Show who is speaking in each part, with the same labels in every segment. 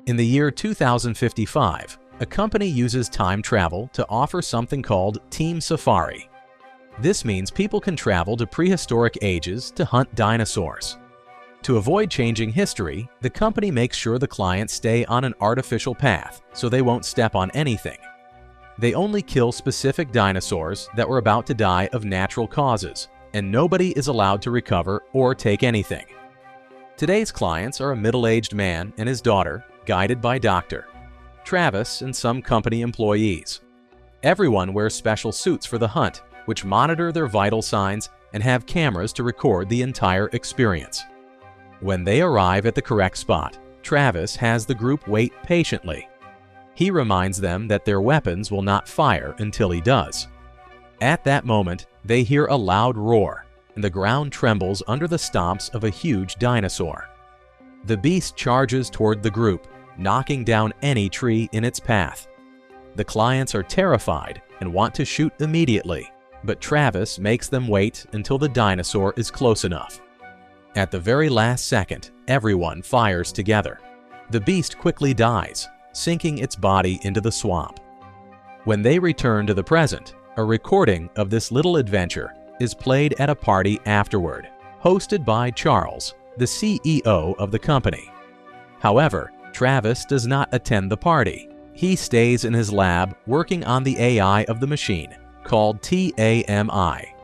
Speaker 1: In the year 2055, a company uses time travel to offer something called Team Safari. This means people can travel to prehistoric ages to hunt dinosaurs. To avoid changing history, the company makes sure the clients stay on an artificial path so they won't step on anything. They only kill specific dinosaurs that were about to die of natural causes, and nobody is allowed to recover or take anything. Today's clients are a middle-aged man and his daughter, guided by Dr. Travis and some company employees. Everyone wears special suits for the hunt, which monitor their vital signs and have cameras to record the entire experience. When they arrive at the correct spot, Travis has the group wait patiently. He reminds them that their weapons will not fire until he does. At that moment, they hear a loud roar, and the ground trembles under the stomps of a huge dinosaur. The beast charges toward the group, knocking down any tree in its path. The clients are terrified and want to shoot immediately, but Travis makes them wait until the dinosaur is close enough. At the very last second, everyone fires together. The beast quickly dies, sinking its body into the swamp. When they return to the present, a recording of this little adventure is played at a party afterward, hosted by Charles, the CEO of the company. However, Travis does not attend the party. He stays in his lab working on the AI of the machine, called TAMI.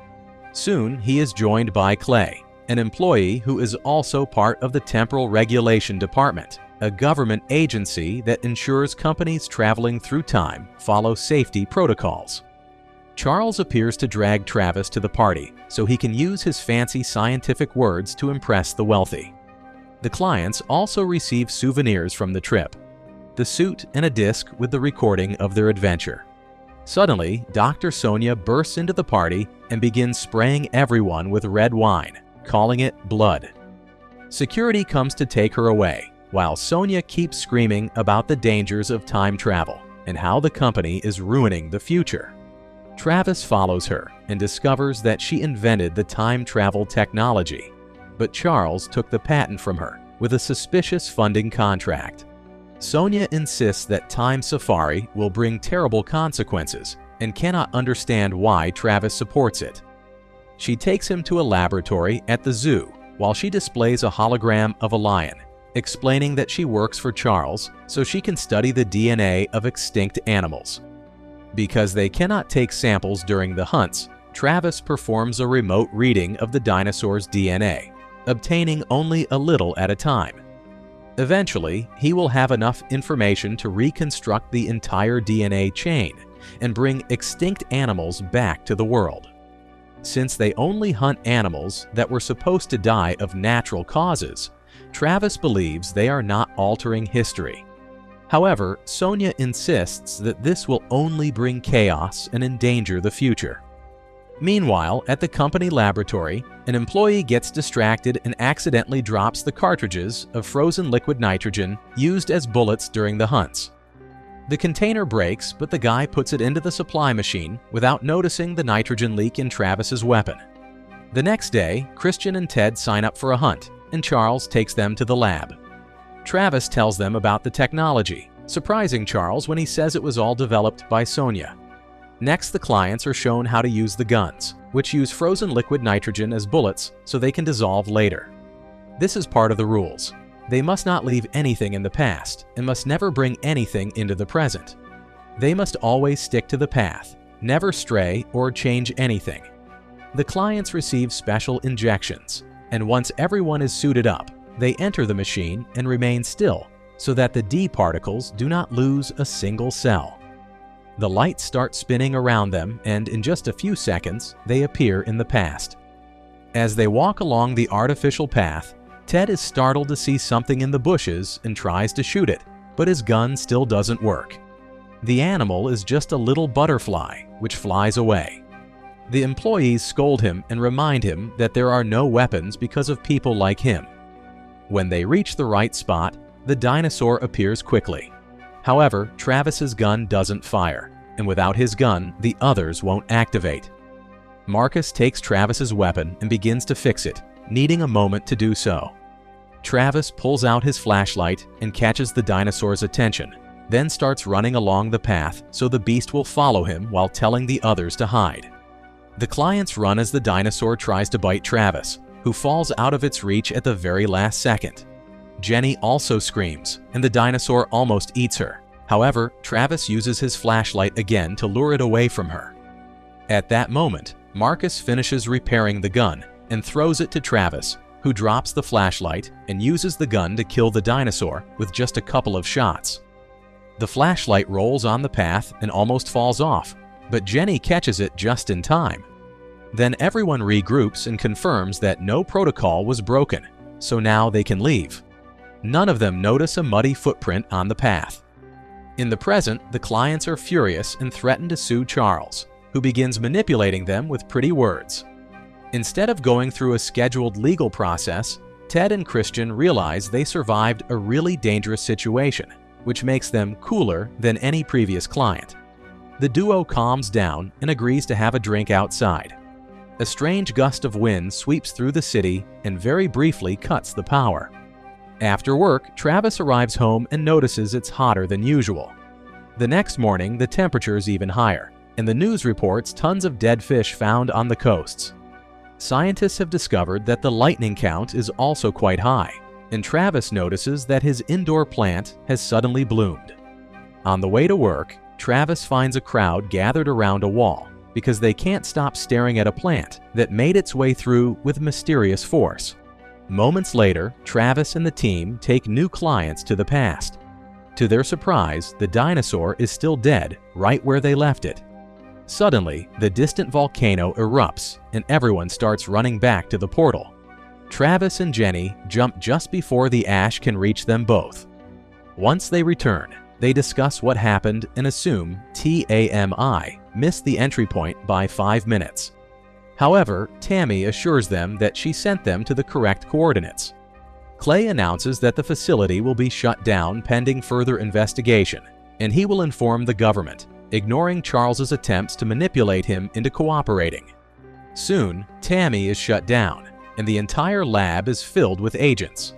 Speaker 1: Soon, he is joined by Clay, an employee who is also part of the Temporal Regulation Department, a government agency that ensures companies traveling through time follow safety protocols. Charles appears to drag Travis to the party so he can use his fancy scientific words to impress the wealthy. The clients also receive souvenirs from the trip, the suit and a disc with the recording of their adventure. Suddenly, Dr. Sonia bursts into the party and begins spraying everyone with red wine, calling it blood. Security comes to take her away, while Sonia keeps screaming about the dangers of time travel and how the company is ruining the future. Travis follows her and discovers that she invented the time travel technology, but Charles took the patent from her with a suspicious funding contract. Sonia insists that Time Safari will bring terrible consequences and cannot understand why Travis supports it. She takes him to a laboratory at the zoo while she displays a hologram of a lion, explaining that she works for Charles so she can study the DNA of extinct animals. Because they cannot take samples during the hunts, Travis performs a remote reading of the dinosaur's DNA, obtaining only a little at a time. Eventually, he will have enough information to reconstruct the entire DNA chain and bring extinct animals back to the world. Since they only hunt animals that were supposed to die of natural causes, Travis believes they are not altering history. However, Sonia insists that this will only bring chaos and endanger the future. Meanwhile, at the company laboratory, an employee gets distracted and accidentally drops the cartridges of frozen liquid nitrogen used as bullets during the hunts. The container breaks, but the guy puts it into the supply machine without noticing the nitrogen leak in Travis's weapon. The next day, Christian and Ted sign up for a hunt, and Charles takes them to the lab. Travis tells them about the technology, surprising Charles when he says it was all developed by Sonia. Next, the clients are shown how to use the guns, which use frozen liquid nitrogen as bullets so they can dissolve later. This is part of the rules. They must not leave anything in the past and must never bring anything into the present. They must always stick to the path, never stray or change anything. The clients receive special injections, and once everyone is suited up, they enter the machine and remain still so that the D particles do not lose a single cell. The lights start spinning around them, and in just a few seconds, they appear in the past. As they walk along the artificial path, Ted is startled to see something in the bushes and tries to shoot it, but his gun still doesn't work. The animal is just a little butterfly, which flies away. The employees scold him and remind him that there are no weapons because of people like him. When they reach the right spot, the dinosaur appears quickly. However, Travis's gun doesn't fire, and without his gun, the others won't activate. Marcus takes Travis's weapon and begins to fix it, needing a moment to do so. Travis pulls out his flashlight and catches the dinosaur's attention, then starts running along the path so the beast will follow him while telling the others to hide. The clients run as the dinosaur tries to bite Travis, who falls out of its reach at the very last second. Jenny also screams, and the dinosaur almost eats her. However, Travis uses his flashlight again to lure it away from her. At that moment, Marcus finishes repairing the gun and throws it to Travis, who drops the flashlight and uses the gun to kill the dinosaur with just a couple of shots. The flashlight rolls on the path and almost falls off, but Jenny catches it just in time. Then everyone regroups and confirms that no protocol was broken, so now they can leave. None of them notice a muddy footprint on the path. In the present, the clients are furious and threaten to sue Charles, who begins manipulating them with pretty words. Instead of going through a scheduled legal process, Ted and Christian realize they survived a really dangerous situation, which makes them cooler than any previous client. The duo calms down and agrees to have a drink outside. A strange gust of wind sweeps through the city and very briefly cuts the power. After work, Travis arrives home and notices it's hotter than usual. The next morning, the temperature is even higher, and the news reports tons of dead fish found on the coasts. Scientists have discovered that the lightning count is also quite high, and Travis notices that his indoor plant has suddenly bloomed. On the way to work, Travis finds a crowd gathered around a wall because they can't stop staring at a plant that made its way through with mysterious force. Moments later, Travis and the team take new clients to the past. To their surprise, the dinosaur is still dead right where they left it. Suddenly, the distant volcano erupts and everyone starts running back to the portal. Travis and Jenny jump just before the ash can reach them both. Once they return, they discuss what happened and assume TAMI missed the entry point by 5 minutes. However, Tammy assures them that she sent them to the correct coordinates. Clay announces that the facility will be shut down pending further investigation, and he will inform the government, ignoring Charles's attempts to manipulate him into cooperating. Soon, Tammy is shut down, and the entire lab is filled with agents.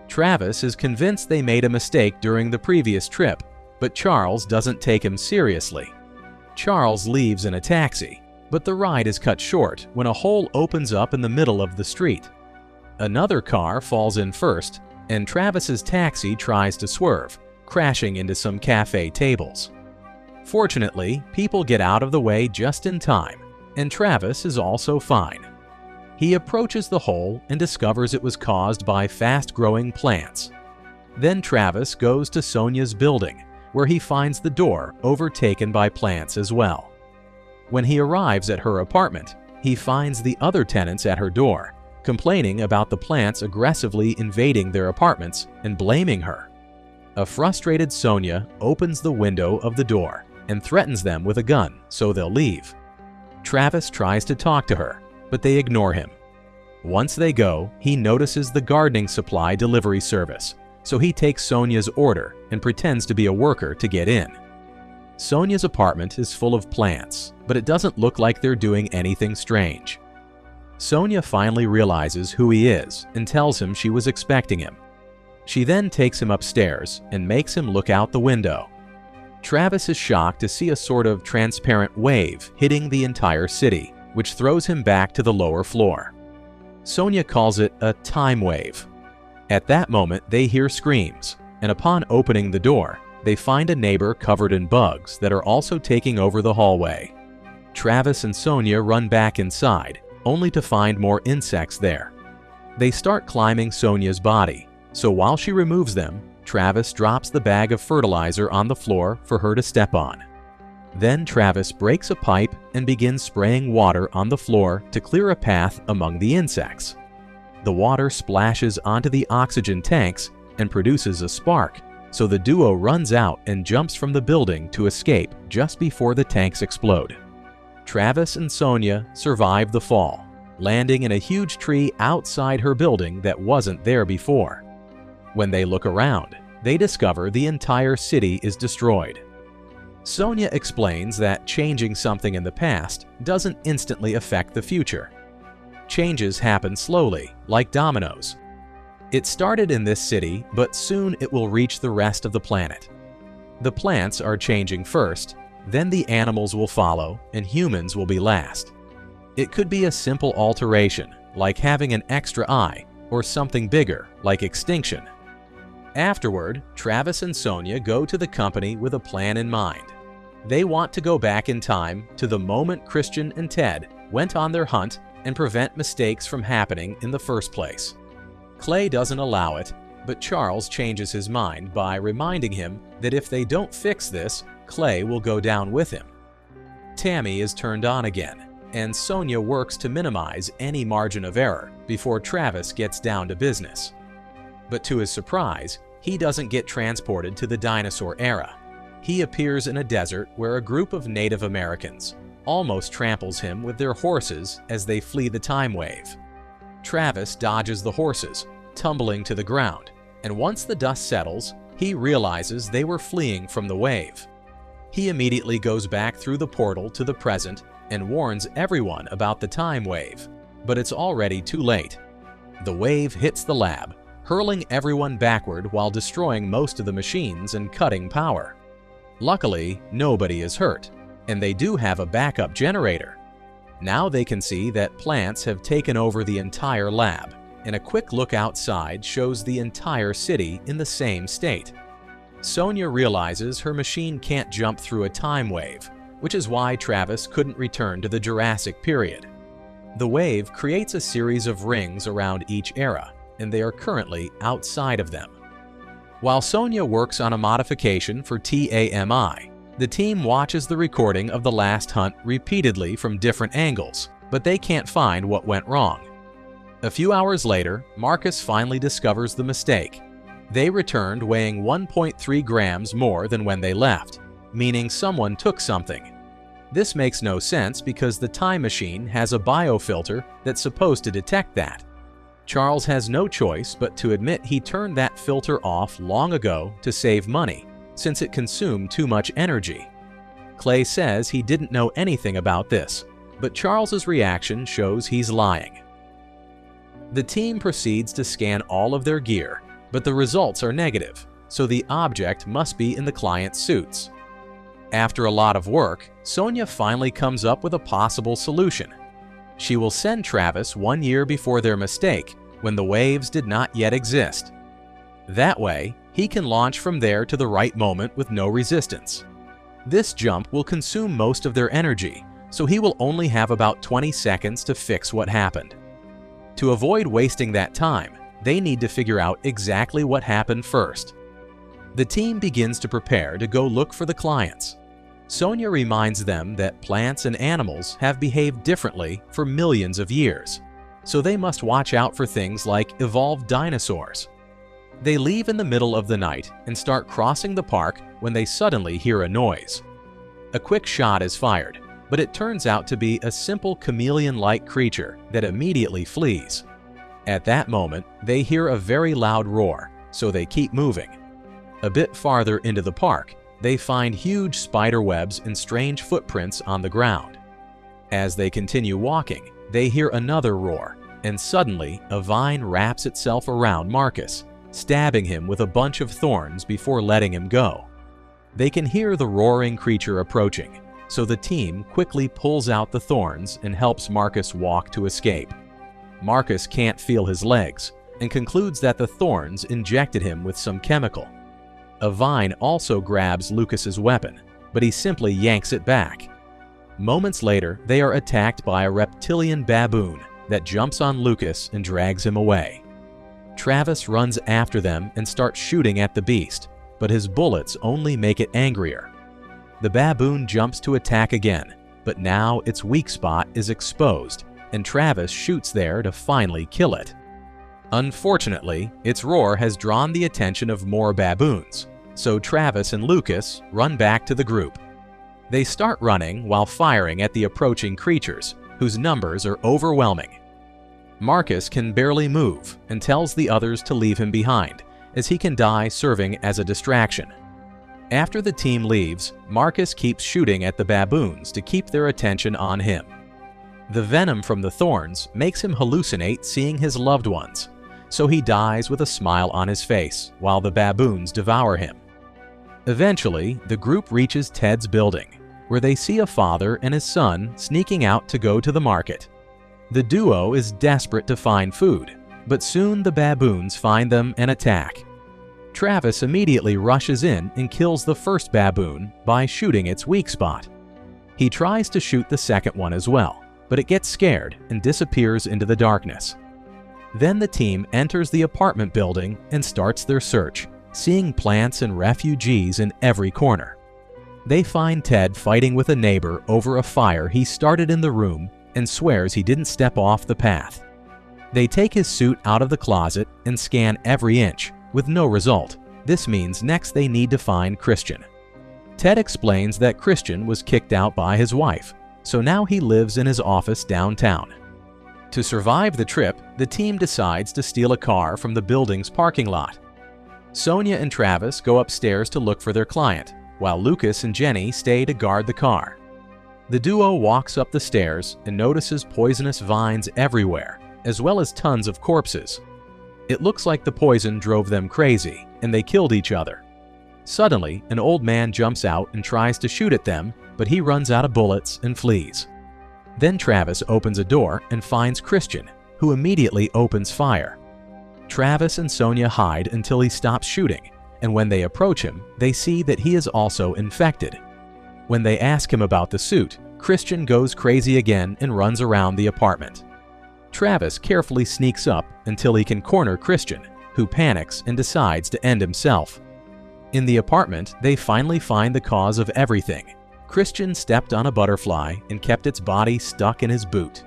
Speaker 1: Travis is convinced they made a mistake during the previous trip, but Charles doesn't take him seriously. Charles leaves in a taxi, but the ride is cut short when a hole opens up in the middle of the street. Another car falls in first, and Travis's taxi tries to swerve, crashing into some cafe tables. Fortunately, people get out of the way just in time, and Travis is also fine. He approaches the hole and discovers it was caused by fast-growing plants. Then Travis goes to Sonia's building, where he finds the door overtaken by plants as well. When he arrives at her apartment, he finds the other tenants at her door, complaining about the plants aggressively invading their apartments and blaming her. A frustrated Sonia opens the window of the door and threatens them with a gun so they'll leave. Travis tries to talk to her, but they ignore him. Once they go, he notices the gardening supply delivery service, so he takes Sonia's order and pretends to be a worker to get in. Sonia's apartment is full of plants, but it doesn't look like they're doing anything strange. Sonia finally realizes who he is and tells him she was expecting him. She then takes him upstairs and makes him look out the window. Travis is shocked to see a sort of transparent wave hitting the entire city, which throws him back to the lower floor. Sonia calls it a time wave. At that moment, they hear screams, and upon opening the door, they find a neighbor covered in bugs that are also taking over the hallway. Travis and Sonia run back inside, only to find more insects there. They start climbing Sonia's body, so while she removes them, Travis drops the bag of fertilizer on the floor for her to step on. Then Travis breaks a pipe and begins spraying water on the floor to clear a path among the insects. The water splashes onto the oxygen tanks and produces a spark, so the duo runs out and jumps from the building to escape just before the tanks explode. Travis and Sonia survive the fall, landing in a huge tree outside her building that wasn't there before. When they look around, they discover the entire city is destroyed. Sonia explains that changing something in the past doesn't instantly affect the future. Changes happen slowly, like dominoes. It started in this city, but soon it will reach the rest of the planet. The plants are changing first, then the animals will follow, and humans will be last. It could be a simple alteration, like having an extra eye, or something bigger, like extinction. Afterward, Travis and Sonia go to the company with a plan in mind. They want to go back in time to the moment Christian and Ted went on their hunt and prevent mistakes from happening in the first place. Clay doesn't allow it, but Charles changes his mind by reminding him that if they don't fix this, Clay will go down with him. Tammy is turned on again, and Sonia works to minimize any margin of error before Travis gets down to business. But to his surprise, he doesn't get transported to the dinosaur era. He appears in a desert where a group of Native Americans almost tramples him with their horses as they flee the time wave. Travis dodges the horses, tumbling to the ground, and once the dust settles, he realizes they were fleeing from the wave. He immediately goes back through the portal to the present and warns everyone about the time wave, but it's already too late. The wave hits the lab, hurling everyone backward while destroying most of the machines and cutting power. Luckily, nobody is hurt, and they do have a backup generator. Now they can see that plants have taken over the entire lab, and a quick look outside shows the entire city in the same state. Sonia realizes her machine can't jump through a time wave, which is why Travis couldn't return to the Jurassic period. The wave creates a series of rings around each era, and they are currently outside of them. While Sonia works on a modification for TAMI, the team watches the recording of the last hunt repeatedly from different angles, but they can't find what went wrong. A few hours later, Marcus finally discovers the mistake. They returned weighing 1.3 grams more than when they left, meaning someone took something. This makes no sense because the time machine has a biofilter that's supposed to detect that. Charles has no choice but to admit he turned that filter off long ago to save money, since it consumed too much energy. Clay says he didn't know anything about this, but Charles's reaction shows he's lying. The team proceeds to scan all of their gear, but the results are negative, so the object must be in the client's suits. After a lot of work, Sonia finally comes up with a possible solution. She will send Travis 1 year before their mistake, when the waves did not yet exist. That way, he can launch from there to the right moment with no resistance. This jump will consume most of their energy, so he will only have about 20 seconds to fix what happened. To avoid wasting that time, they need to figure out exactly what happened first. The team begins to prepare to go look for the clients. Sonia reminds them that plants and animals have behaved differently for millions of years, so they must watch out for things like evolved dinosaurs. They leave in the middle of the night and start crossing the park when they suddenly hear a noise. A quick shot is fired, but it turns out to be a simple chameleon-like creature that immediately flees. At that moment, they hear a very loud roar, so they keep moving. A bit farther into the park, they find huge spider webs and strange footprints on the ground. As they continue walking, they hear another roar, and suddenly a vine wraps itself around Marcus, stabbing him with a bunch of thorns before letting him go. They can hear the roaring creature approaching, so the team quickly pulls out the thorns and helps Marcus walk to escape. Marcus can't feel his legs and concludes that the thorns injected him with some chemical. A vine also grabs Lucas's weapon, but he simply yanks it back. Moments later, they are attacked by a reptilian baboon that jumps on Lucas and drags him away. Travis runs after them and starts shooting at the beast, but his bullets only make it angrier. The baboon jumps to attack again, but now its weak spot is exposed, and Travis shoots there to finally kill it. Unfortunately, its roar has drawn the attention of more baboons, so Travis and Lucas run back to the group. They start running while firing at the approaching creatures, whose numbers are overwhelming. Marcus can barely move and tells the others to leave him behind, as he can die serving as a distraction. After the team leaves, Marcus keeps shooting at the baboons to keep their attention on him. The venom from the thorns makes him hallucinate seeing his loved ones, so he dies with a smile on his face while the baboons devour him. Eventually, the group reaches Ted's building, where they see a father and his son sneaking out to go to the market. The duo is desperate to find food, but soon the baboons find them and attack. Travis immediately rushes in and kills the first baboon by shooting its weak spot. He tries to shoot the second one as well, but it gets scared and disappears into the darkness. Then the team enters the apartment building and starts their search, seeing plants and refugees in every corner. They find Ted fighting with a neighbor over a fire he started in the room and swears he didn't step off the path. They take his suit out of the closet and scan every inch, with no result. This means next they need to find Christian. Ted explains that Christian was kicked out by his wife, so now he lives in his office downtown. To survive the trip, the team decides to steal a car from the building's parking lot. Sonia and Travis go upstairs to look for their client, while Lucas and Jenny stay to guard the car. The duo walks up the stairs and notices poisonous vines everywhere, as well as tons of corpses. It looks like the poison drove them crazy, and they killed each other. Suddenly, an old man jumps out and tries to shoot at them, but he runs out of bullets and flees. Then Travis opens a door and finds Christian, who immediately opens fire. Travis and Sonia hide until he stops shooting, and when they approach him, they see that he is also infected. When they ask him about the suit, Christian goes crazy again and runs around the apartment. Travis carefully sneaks up until he can corner Christian, who panics and decides to end himself. In the apartment, they finally find the cause of everything. Christian stepped on a butterfly and kept its body stuck in his boot.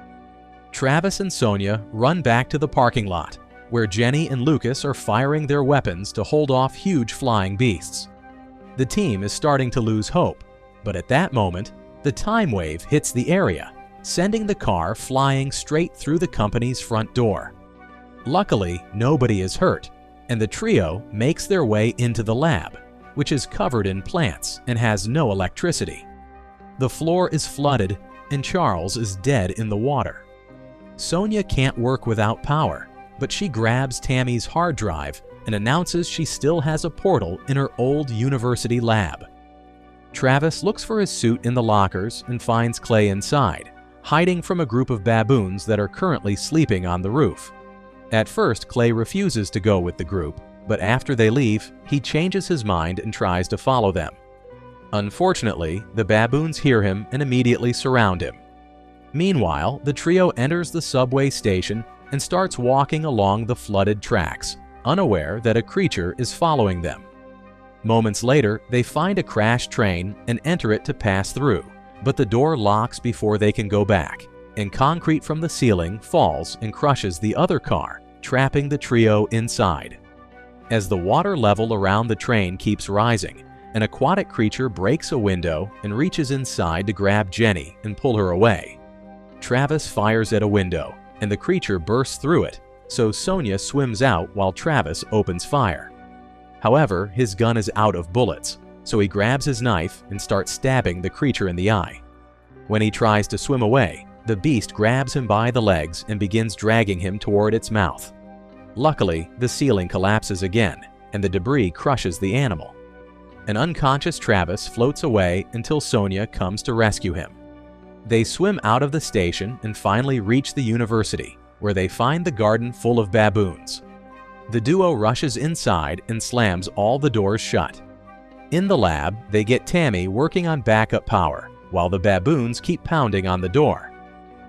Speaker 1: Travis and Sonia run back to the parking lot, where Jenny and Lucas are firing their weapons to hold off huge flying beasts. The team is starting to lose hope, but at that moment, the time wave hits the area, sending the car flying straight through the company's front door. Luckily, nobody is hurt, and the trio makes their way into the lab, which is covered in plants and has no electricity. The floor is flooded, and Charles is dead in the water. Sonia can't work without power, but she grabs Tammy's hard drive and announces she still has a portal in her old university lab. Travis looks for his suit in the lockers and finds Clay inside, hiding from a group of baboons that are currently sleeping on the roof. At first, Clay refuses to go with the group, but after they leave, he changes his mind and tries to follow them. Unfortunately, the baboons hear him and immediately surround him. Meanwhile, the trio enters the subway station and starts walking along the flooded tracks, unaware that a creature is following them. Moments later, they find a crashed train and enter it to pass through, but the door locks before they can go back, and concrete from the ceiling falls and crushes the other car, trapping the trio inside. As the water level around the train keeps rising, an aquatic creature breaks a window and reaches inside to grab Jenny and pull her away. Travis fires at a window, and the creature bursts through it, so Sonia swims out while Travis opens fire. However, his gun is out of bullets, so he grabs his knife and starts stabbing the creature in the eye. When he tries to swim away, the beast grabs him by the legs and begins dragging him toward its mouth. Luckily, the ceiling collapses again, and the debris crushes the animal. An unconscious Travis floats away until Sonia comes to rescue him. They swim out of the station and finally reach the university, where they find the garden full of baboons. The duo rushes inside and slams all the doors shut. In the lab, they get Tammy working on backup power, while the baboons keep pounding on the door.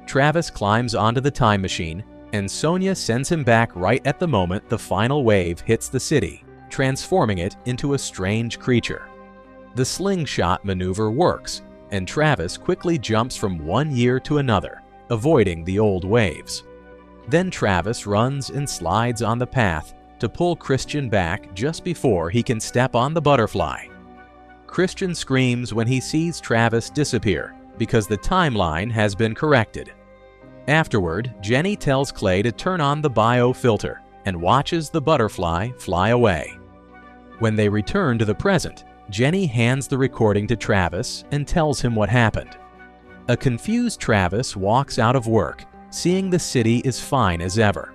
Speaker 1: Travis climbs onto the time machine, and Sonia sends him back right at the moment the final wave hits the city, transforming it into a strange creature. The slingshot maneuver works, and Travis quickly jumps from one year to another, avoiding the old waves. Then Travis runs and slides on the path to pull Christian back just before he can step on the butterfly. Christian screams when he sees Travis disappear because the timeline has been corrected. Afterward, Jenny tells Clay to turn on the biofilter and watches the butterfly fly away. When they return to the present, Jenny hands the recording to Travis and tells him what happened. A confused Travis walks out of work, seeing the city is fine as ever.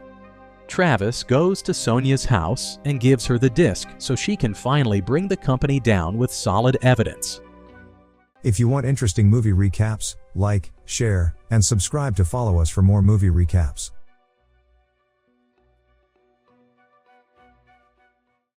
Speaker 1: Travis goes to Sonia's house and gives her the disc so she can finally bring the company down with solid evidence.
Speaker 2: If you want interesting movie recaps, like, share, and subscribe to follow us for more movie recaps.